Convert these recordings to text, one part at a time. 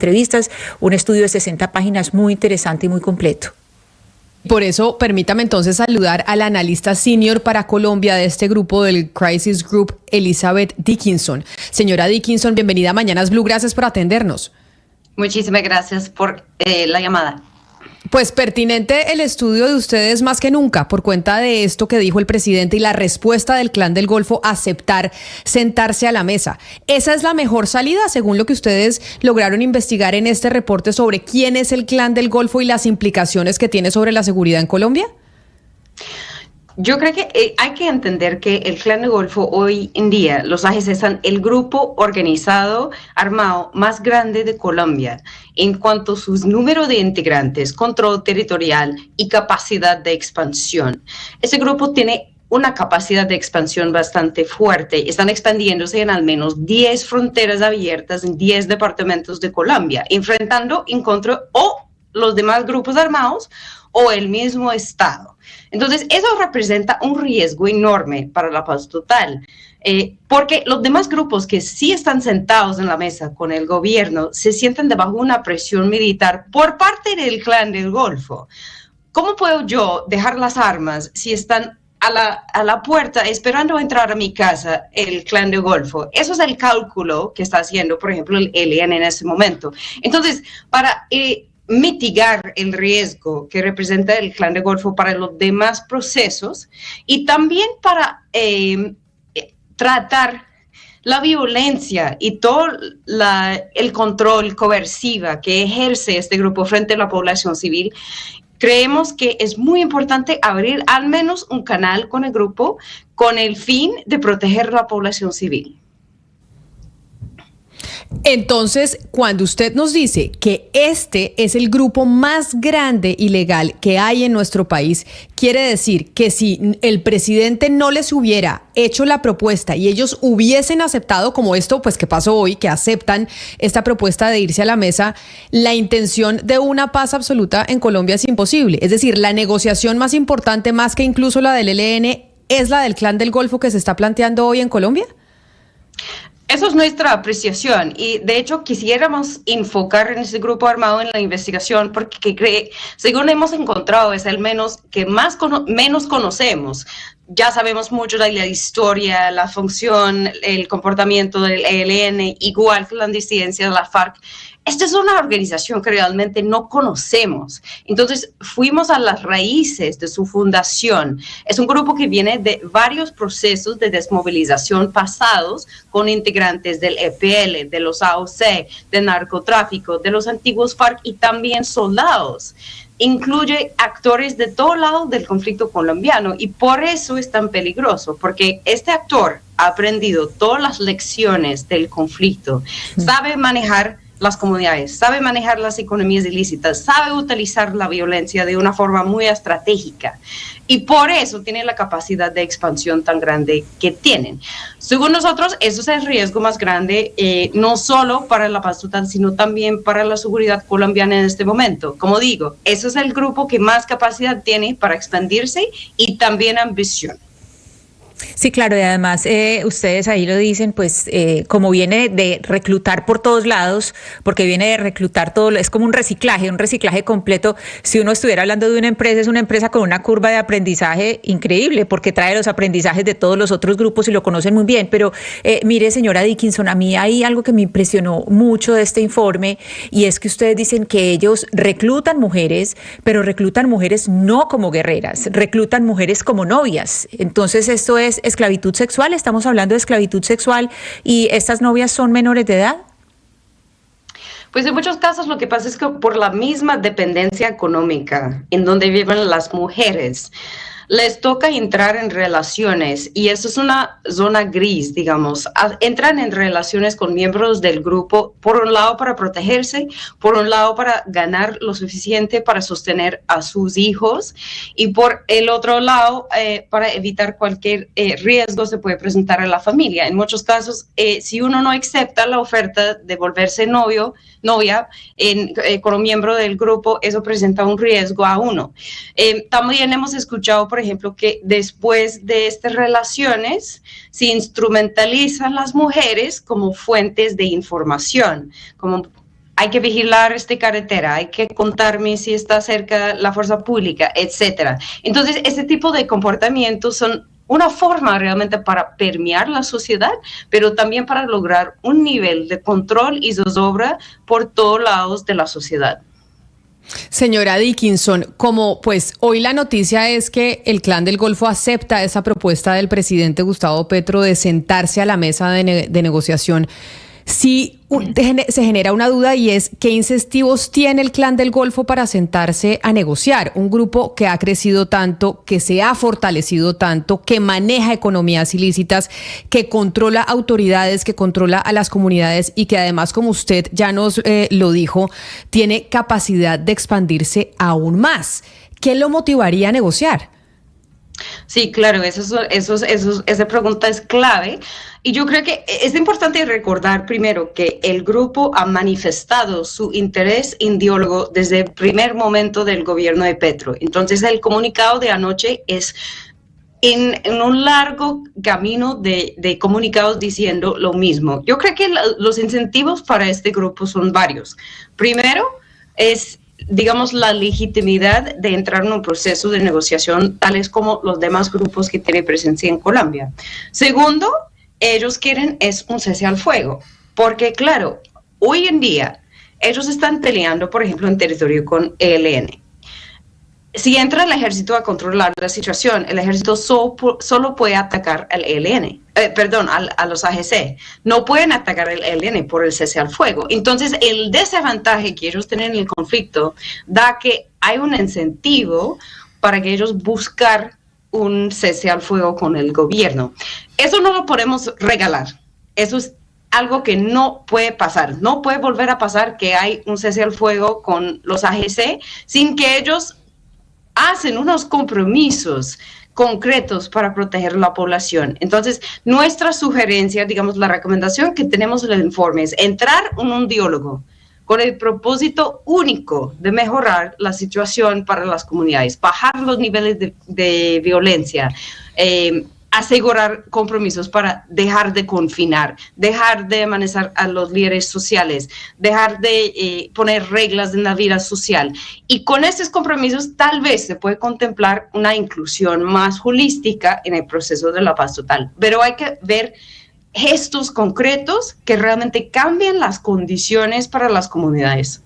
entrevistas, un estudio de 60 páginas muy interesante y muy completo. Por eso, permítame entonces saludar a la analista senior para Colombia de este grupo del Crisis Group, Elizabeth Dickinson. Señora Dickinson, bienvenida a Mañanas Blue, gracias por atendernos. Muchísimas gracias por la llamada. Pues pertinente el estudio de ustedes más que nunca, por cuenta de esto que dijo el presidente y la respuesta del Clan del Golfo a aceptar sentarse a la mesa. ¿Esa es la mejor salida, según lo que ustedes lograron investigar en este reporte sobre quién es el Clan del Golfo y las implicaciones que tiene sobre la seguridad en Colombia? Yo creo que hay que entender que el Clan del Golfo hoy en día, los AGC son el grupo organizado, armado más grande de Colombia en cuanto a sus número de integrantes, control territorial y capacidad de expansión. Ese grupo tiene una capacidad de expansión bastante fuerte. Están expandiéndose en al menos 10 fronteras abiertas en 10 departamentos de Colombia, enfrentando en contra o los demás grupos armados o el mismo Estado. Entonces, eso representa un riesgo enorme para la paz total, porque los demás grupos que sí están sentados en la mesa con el gobierno se sienten debajo de una presión militar por parte del Clan del Golfo. ¿Cómo puedo yo dejar las armas si están a la puerta esperando entrar a mi casa el Clan del Golfo? Eso es el cálculo que está haciendo, por ejemplo, el ELN en ese momento. Entonces, para mitigar el riesgo que representa el Clan del Golfo para los demás procesos y también para tratar la violencia y todo el control coerciva que ejerce este grupo frente a la población civil, creemos que es muy importante abrir al menos un canal con el grupo con el fin de proteger la población civil. Entonces, cuando usted nos dice que este es el grupo más grande y legal que hay en nuestro país, quiere decir que si el presidente no les hubiera hecho la propuesta y ellos hubiesen aceptado, como esto pues que pasó hoy, que aceptan esta propuesta de irse a la mesa, la intención de una paz absoluta en Colombia es imposible. Es decir, la negociación más importante, más que incluso la del ELN, es la del Clan del Golfo que se está planteando hoy en Colombia. Eso es nuestra apreciación y de hecho quisiéramos enfocar en ese grupo armado en la investigación porque según hemos encontrado es el menos que menos conocemos. Ya sabemos mucho de la historia, la función, el comportamiento del ELN, igual que la disidencia de la FARC. Esta es una organización que realmente no conocemos. Entonces, fuimos a las raíces de su fundación. Es un grupo que viene de varios procesos de desmovilización pasados con integrantes del EPL, de los AOC, de narcotráfico, de los antiguos FARC y también soldados. Incluye actores de todo lado del conflicto colombiano y por eso es tan peligroso, porque este actor ha aprendido todas las lecciones del conflicto, sabe manejar las comunidades, sabe manejar las economías ilícitas, sabe utilizar la violencia de una forma muy estratégica y por eso tiene la capacidad de expansión tan grande que tienen. Según nosotros, eso es el riesgo más grande, no solo para la paz total, sino también para la seguridad colombiana en este momento. Como digo, eso es el grupo que más capacidad tiene para expandirse y también ambición. Sí, claro, y además ustedes ahí lo dicen, pues como viene de reclutar por todos lados, porque viene de reclutar todo, es como un reciclaje completo. Si uno estuviera hablando de una empresa, es una empresa con una curva de aprendizaje increíble, porque trae los aprendizajes de todos los otros grupos y lo conocen muy bien. Pero mire, señora Dickinson, a mí hay algo que me impresionó mucho de este informe, y es que ustedes dicen que ellos reclutan mujeres, pero reclutan mujeres no como guerreras, reclutan mujeres como novias. Entonces esto es esclavitud sexual, estamos hablando de esclavitud sexual y estas novias son menores de edad. Pues en muchos casos lo que pasa es que por la misma dependencia económica en donde viven las mujeres, les toca entrar en relaciones y eso es una zona gris, digamos. Entran en relaciones con miembros del grupo, por un lado para protegerse, por un lado para ganar lo suficiente para sostener a sus hijos y por el otro lado para evitar cualquier riesgo se puede presentar a la familia. En muchos casos, si uno no acepta la oferta de volverse novia con un miembro del grupo, eso presenta un riesgo a uno. También hemos escuchado, por ejemplo, que después de estas relaciones se instrumentalizan las mujeres como fuentes de información, como hay que vigilar esta carretera, hay que contarme si está cerca la fuerza pública, etcétera. Entonces, este tipo de comportamientos son una forma realmente para permear la sociedad, pero también para lograr un nivel de control y zozobra por todos lados de la sociedad. Señora Dickinson, como pues hoy la noticia es que el Clan del Golfo acepta esa propuesta del presidente Gustavo Petro de sentarse a la mesa de negociación, sí se genera una duda, y es ¿qué incentivos tiene el Clan del Golfo para sentarse a negociar? Un grupo que ha crecido tanto, que se ha fortalecido tanto, que maneja economías ilícitas, que controla autoridades, que controla a las comunidades y que además, como usted ya nos lo dijo, tiene capacidad de expandirse aún más. ¿Qué lo motivaría a negociar? Sí, claro, esa pregunta es clave. Y yo creo que es importante recordar primero que el grupo ha manifestado su interés en diálogo desde el primer momento del gobierno de Petro. Entonces, el comunicado de anoche es en un largo camino de comunicados diciendo lo mismo. Yo creo que los incentivos para este grupo son varios. Primero, es digamos, la legitimidad de entrar en un proceso de negociación, tales como los demás grupos que tienen presencia en Colombia. Segundo, ellos quieren es un cese al fuego, porque claro, hoy en día ellos están peleando, por ejemplo, en territorio con ELN. Si entra el ejército a controlar la situación, el ejército solo puede atacar al ELN, a los AGC. No pueden atacar al ELN por el cese al fuego. Entonces, el desavantaje que ellos tienen en el conflicto da que hay un incentivo para que ellos buscar un cese al fuego con el gobierno. Eso no lo podemos regalar. Eso es algo que no puede pasar. No puede volver a pasar que hay un cese al fuego con los AGC sin que ellos hacen unos compromisos concretos para proteger la población. Entonces, nuestra sugerencia, digamos, la recomendación que tenemos en el informe es entrar en un diálogo con el propósito único de mejorar la situación para las comunidades, bajar los niveles de violencia, asegurar compromisos para dejar de confinar, dejar de amenazar a los líderes sociales, dejar de poner reglas en la vida social. Y con estos compromisos tal vez se puede contemplar una inclusión más holística en el proceso de la paz total. Pero hay que ver gestos concretos que realmente cambien las condiciones para las comunidades.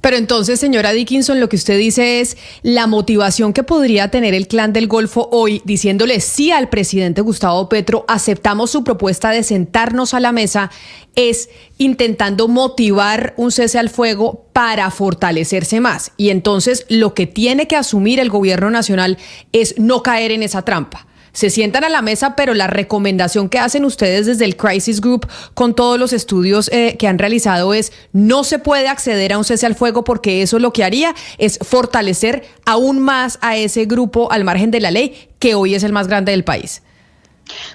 Pero entonces, señora Dickinson, lo que usted dice es la motivación que podría tener el Clan del Golfo hoy diciéndole sí al presidente Gustavo Petro, aceptamos su propuesta de sentarnos a la mesa, es intentando motivar un cese al fuego para fortalecerse más. Y entonces lo que tiene que asumir el gobierno nacional es no caer en esa trampa. Se sientan a la mesa, pero la recomendación que hacen ustedes desde el Crisis Group con todos los estudios que han realizado es no se puede acceder a un cese al fuego porque eso lo que haría es fortalecer aún más a ese grupo al margen de la ley que hoy es el más grande del país.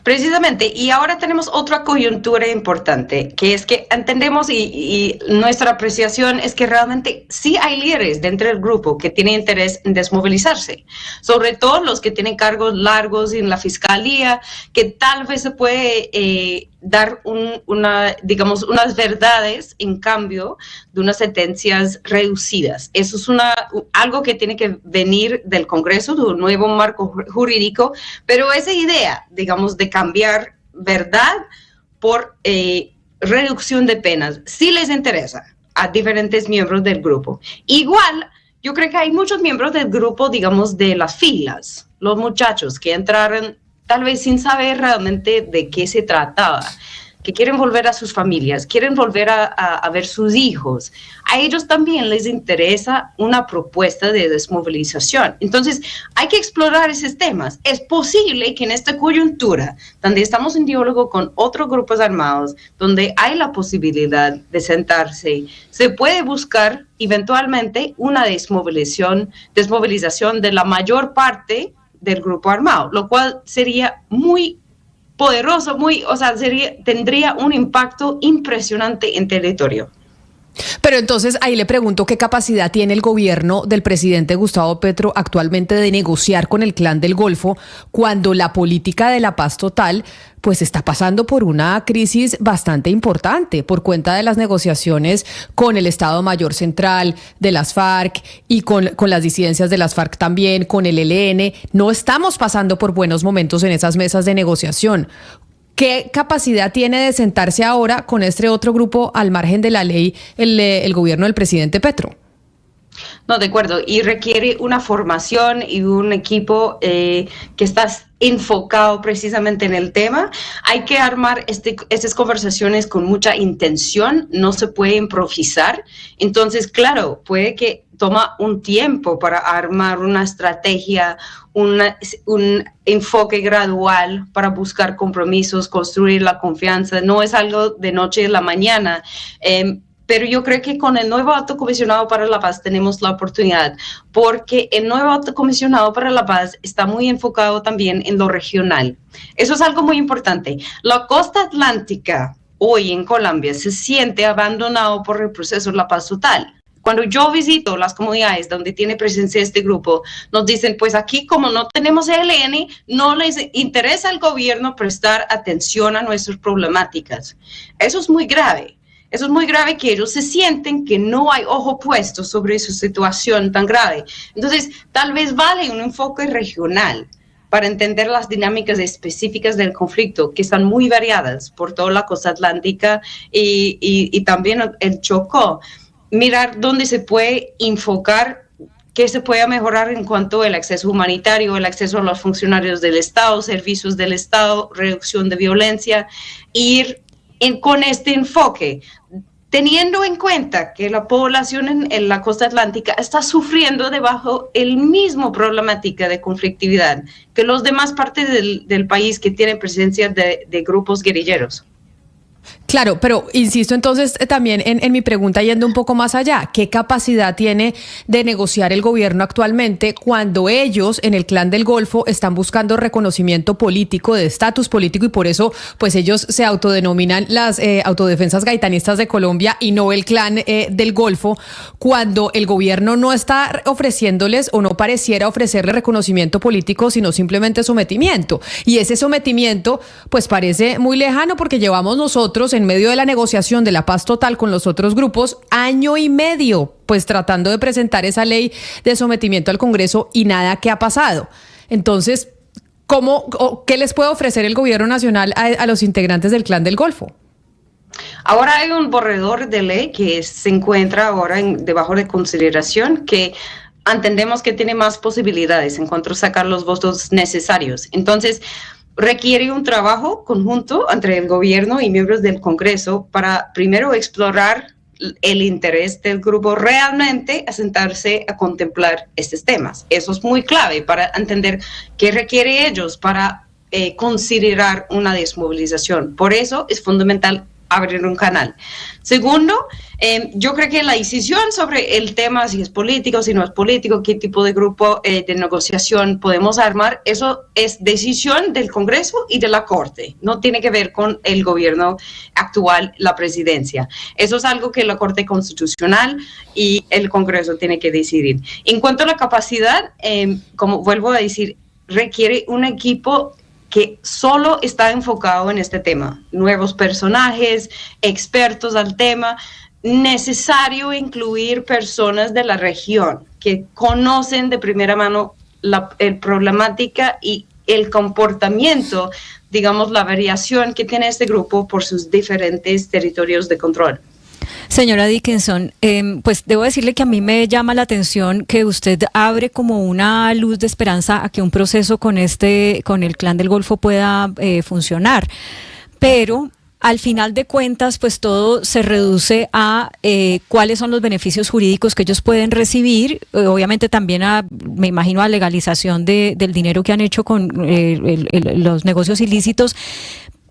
Precisamente, y ahora tenemos otra coyuntura importante, que es que entendemos y nuestra apreciación es que realmente sí hay líderes dentro del grupo que tienen interés en desmovilizarse, sobre todo los que tienen cargos largos en la fiscalía, que tal vez se puede dar unas verdades en cambio de unas sentencias reducidas. Eso es algo que tiene que venir del Congreso, de un nuevo marco jurídico, pero esa idea, digamos, de cambiar verdad por reducción de penas, sí les interesa a diferentes miembros del grupo. Igual, yo creo que hay muchos miembros del grupo, digamos, de las filas, los muchachos que entraron tal vez sin saber realmente de qué se trataba, que quieren volver a sus familias, quieren volver a ver sus hijos. A ellos también les interesa una propuesta de desmovilización. Entonces, hay que explorar esos temas. Es posible que en esta coyuntura, donde estamos en diálogo con otros grupos armados, donde hay la posibilidad de sentarse, se puede buscar eventualmente una desmovilización de la mayor parte del grupo armado, lo cual sería muy poderoso, tendría un impacto impresionante en territorio. Pero entonces ahí le pregunto qué capacidad tiene el gobierno del presidente Gustavo Petro actualmente de negociar con el Clan del Golfo cuando la política de la paz total pues está pasando por una crisis bastante importante por cuenta de las negociaciones con el Estado Mayor Central de las FARC y con las disidencias de las FARC también, con el ELN. No estamos pasando por buenos momentos en esas mesas de negociación. ¿Qué capacidad tiene de sentarse ahora con este otro grupo al margen de la ley el gobierno del presidente Petro? No, de acuerdo, y requiere una formación y un equipo que está enfocado precisamente en el tema. Hay que armar estas conversaciones con mucha intención, no se puede improvisar. Entonces, claro, puede que toma un tiempo para armar una estrategia, un enfoque gradual para buscar compromisos, construir la confianza. No es algo de noche a la mañana. Pero yo creo que con el nuevo alto comisionado para la paz tenemos la oportunidad, porque el nuevo alto comisionado para la paz está muy enfocado también en lo regional. Eso es algo muy importante. La costa atlántica hoy en Colombia se siente abandonado por el proceso de la paz total. Cuando yo visito las comunidades donde tiene presencia este grupo, nos dicen, pues aquí como no tenemos ELN, no les interesa al gobierno prestar atención a nuestras problemáticas. Eso es muy grave. Eso es muy grave, que ellos se sienten que no hay ojo puesto sobre su situación tan grave. Entonces, tal vez vale un enfoque regional para entender las dinámicas específicas del conflicto, que están muy variadas por toda la costa atlántica y también el Chocó. Mirar dónde se puede enfocar, qué se puede mejorar en cuanto al acceso humanitario, el acceso a los funcionarios del Estado, servicios del Estado, reducción de violencia, ir con este enfoque, teniendo en cuenta que la población en la costa atlántica está sufriendo debajo el mismo problemática de conflictividad que los demás partes del país que tienen presencia de grupos guerrilleros. Claro, pero insisto entonces también en mi pregunta yendo un poco más allá. ¿Qué capacidad tiene de negociar el gobierno actualmente cuando ellos en el Clan del Golfo están buscando reconocimiento político, de estatus político, y por eso pues ellos se autodenominan las autodefensas gaitanistas de Colombia y no el Clan del Golfo, cuando el gobierno no está ofreciéndoles o no pareciera ofrecerle reconocimiento político, sino simplemente sometimiento? Y ese sometimiento pues parece muy lejano porque llevamos nosotros en medio de la negociación de la paz total con los otros grupos, 1 año y medio, pues tratando de presentar esa ley de sometimiento al Congreso y nada que ha pasado. Entonces, ¿qué les puede ofrecer el gobierno nacional a los integrantes del Clan del Golfo? Ahora hay un borrador de ley que se encuentra ahora debajo de consideración, que entendemos que tiene más posibilidades en cuanto a sacar los votos necesarios. Entonces, requiere un trabajo conjunto entre el gobierno y miembros del Congreso para primero explorar el interés del grupo realmente a sentarse a contemplar estos temas. Eso es muy clave para entender qué requiere ellos para considerar una desmovilización. Por eso es fundamental abrir un canal. Segundo, yo creo que la decisión sobre el tema, si es político, si no es político, qué tipo de grupo de negociación podemos armar, eso es decisión del Congreso y de la Corte. No tiene que ver con el gobierno actual, la presidencia. Eso es algo que la Corte Constitucional y el Congreso tienen que decidir. En cuanto a la capacidad, como vuelvo a decir, requiere un equipo que solo está enfocado en este tema. Nuevos personajes, expertos al tema. Necesario incluir personas de la región que conocen de primera mano la problemática y el comportamiento, digamos, la variación que tiene este grupo por sus diferentes territorios de control. Señora Dickinson, pues debo decirle que a mí me llama la atención que usted abre como una luz de esperanza a que un proceso con el Clan del Golfo pueda funcionar, pero al final de cuentas, pues todo se reduce a cuáles son los beneficios jurídicos que ellos pueden recibir, obviamente también me imagino a legalización del dinero que han hecho con los negocios ilícitos.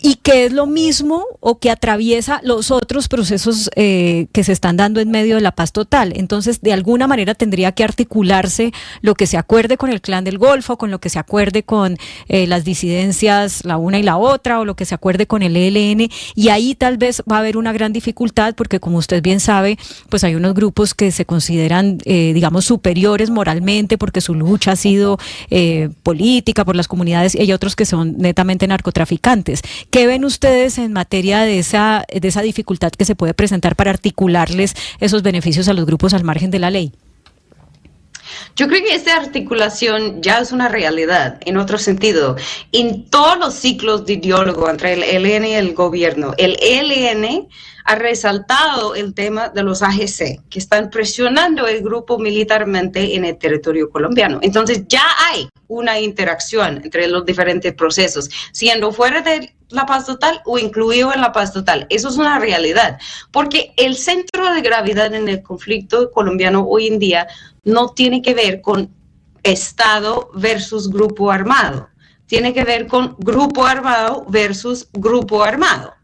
y que es lo mismo o que atraviesa los otros procesos que se están dando en medio de la paz total. Entonces, de alguna manera tendría que articularse lo que se acuerde con el Clan del Golfo, con lo que se acuerde con las disidencias, la una y la otra, o lo que se acuerde con el ELN, y ahí tal vez va a haber una gran dificultad, porque como usted bien sabe, pues hay unos grupos que se consideran, digamos, superiores moralmente, porque su lucha ha sido política por las comunidades, y hay otros que son netamente narcotraficantes. ¿Qué ven ustedes en materia de esa dificultad que se puede presentar para articularles esos beneficios a los grupos al margen de la ley? Yo creo que esta articulación ya es una realidad, en otro sentido. En todos los ciclos de diálogo entre el ELN y el gobierno, el ELN ha resaltado el tema de los AGC, que están presionando el grupo militarmente en el territorio colombiano. Entonces ya hay una interacción entre los diferentes procesos, siendo fuera de la paz total o incluido en la paz total. Eso es una realidad, porque el centro de gravedad en el conflicto colombiano hoy en día no tiene que ver con Estado versus grupo armado, tiene que ver con grupo armado versus grupo armado.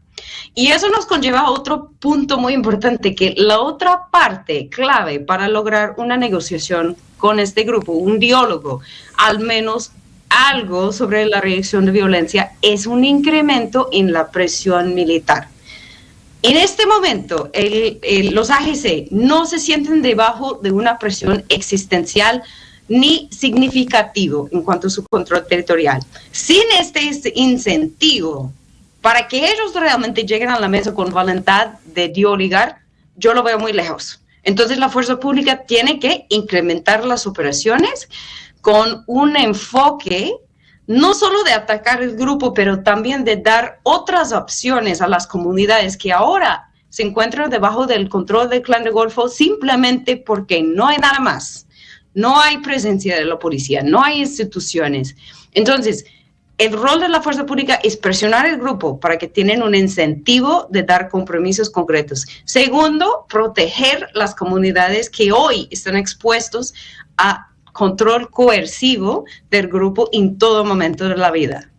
Y eso nos conlleva a otro punto muy importante, que la otra parte clave para lograr una negociación con este grupo, un diálogo, al menos algo sobre la reducción de violencia, es un incremento en la presión militar. En este momento, los AGC no se sienten debajo de una presión existencial ni significativo en cuanto a su control territorial. Sin este incentivo, para que ellos realmente lleguen a la mesa con voluntad de dialogar, yo lo veo muy lejos. Entonces la fuerza pública tiene que incrementar las operaciones con un enfoque no solo de atacar el grupo, pero también de dar otras opciones a las comunidades que ahora se encuentran debajo del control del Clan del Golfo, simplemente porque no hay nada más. No hay presencia de la policía, no hay instituciones. Entonces, el rol de la fuerza pública es presionar al grupo para que tienen un incentivo de dar compromisos concretos. Segundo, proteger las comunidades que hoy están expuestos a control coercivo del grupo en todo momento de la vida.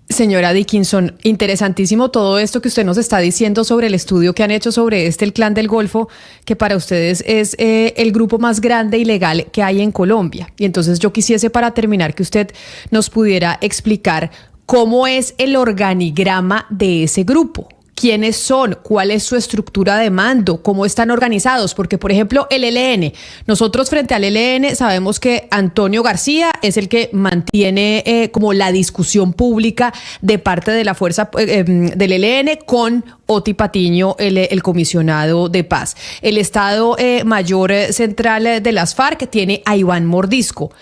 Señora Dickinson, interesantísimo todo esto que usted nos está diciendo sobre el estudio que han hecho sobre el Clan del Golfo, que para ustedes es el grupo más grande y legal que hay en Colombia. Y entonces yo quisiese, para terminar, que usted nos pudiera explicar cómo es el organigrama de ese grupo. ¿Quiénes son? ¿Cuál es su estructura de mando? ¿Cómo están organizados? Porque, por ejemplo, el ELN, nosotros frente al ELN sabemos que Antonio García es el que mantiene como la discusión pública de parte de la fuerza del ELN con Oti Patiño, el comisionado de paz. El Estado Mayor Central de las FARC tiene a Iván Mordisco.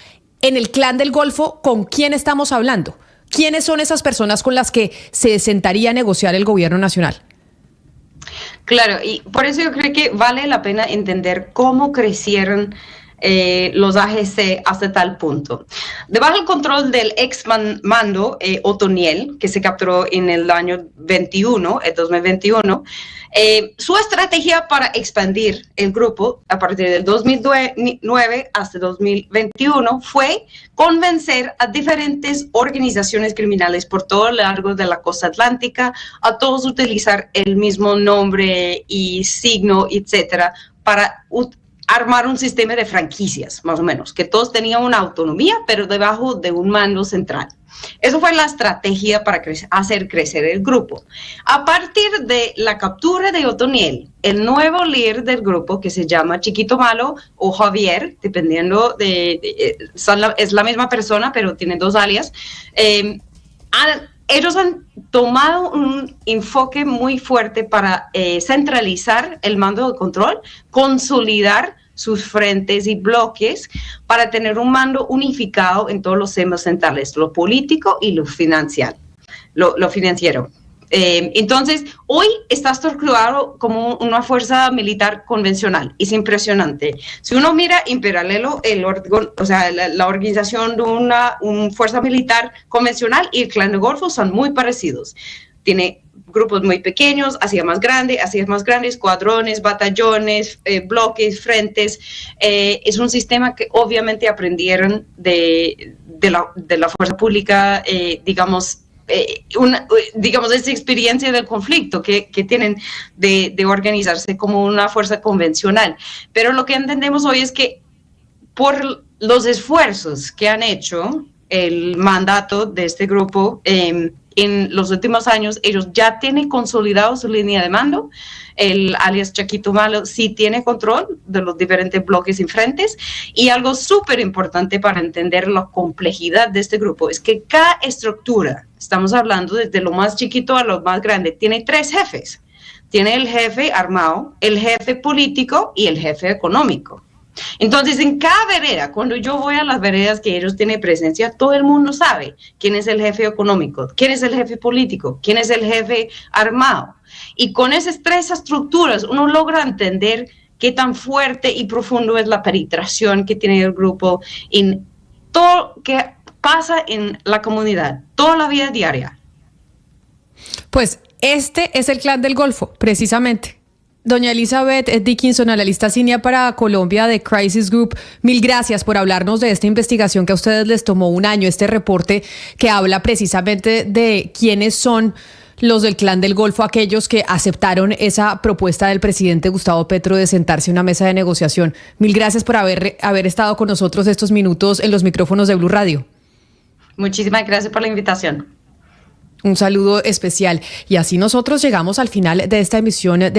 En el Clan del Golfo, ¿con quién estamos hablando? ¿Quiénes son esas personas con las que se sentaría a negociar el gobierno nacional? Claro, y por eso yo creo que vale la pena entender cómo crecieron los AGC hasta tal punto. Debajo del control del ex mando Otoniel, que se capturó en el año 2021, su estrategia para expandir el grupo a partir del 2009 hasta 2021 fue convencer a diferentes organizaciones criminales por todo lo largo de la costa atlántica a todos utilizar el mismo nombre y signo, etcétera, para armar un sistema de franquicias, más o menos, que todos tenían una autonomía, pero debajo de un mando central. Eso fue la estrategia para hacer crecer el grupo. A partir de la captura de Otoniel, el nuevo líder del grupo, que se llama Chiquito Malo o Javier, dependiendo es la misma persona, pero tiene dos alias, ellos han tomado un enfoque muy fuerte para centralizar el mando de control, consolidar sus frentes y bloques para tener un mando unificado en todos los temas centrales, lo político y lo financiero. Entonces, hoy está estructurado como una fuerza militar convencional. Es impresionante. Si uno mira en paralelo la organización de una fuerza militar convencional y el Clan del Golfo son muy parecidos. Tiene grupos muy pequeños, hacia más grandes, escuadrones, batallones, bloques, frentes. Es un sistema que obviamente aprendieron de la fuerza pública, digamos, esa experiencia del conflicto que tienen de organizarse como una fuerza convencional. Pero lo que entendemos hoy es que por los esfuerzos que han hecho el mandato de este grupo en los últimos años, ellos ya tienen consolidado su línea de mando. El alias Chaquito Malo sí tiene control de los diferentes bloques y frentes. Y algo súper importante para entender la complejidad de este grupo es que cada estructura, estamos hablando desde lo más chiquito a lo más grande, tiene 3 jefes. Tiene el jefe armado, el jefe político y el jefe económico. Entonces, en cada vereda, cuando yo voy a las veredas que ellos tienen presencia, todo el mundo sabe quién es el jefe económico, quién es el jefe político, quién es el jefe armado. Y con esas 3 estructuras uno logra entender qué tan fuerte y profundo es la penetración que tiene el grupo en todo lo que pasa en la comunidad, toda la vida diaria. Pues este es el Clan del Golfo, precisamente. Doña Elizabeth Dickinson, analista senior para Colombia de Crisis Group, mil gracias por hablarnos de esta investigación que a ustedes les tomó un año, este reporte que habla precisamente de quiénes son los del Clan del Golfo, aquellos que aceptaron esa propuesta del presidente Gustavo Petro de sentarse a una mesa de negociación. Mil gracias por haber estado con nosotros estos minutos en los micrófonos de Blue Radio. Muchísimas gracias por la invitación. Un saludo especial. Y así nosotros llegamos al final de esta emisión de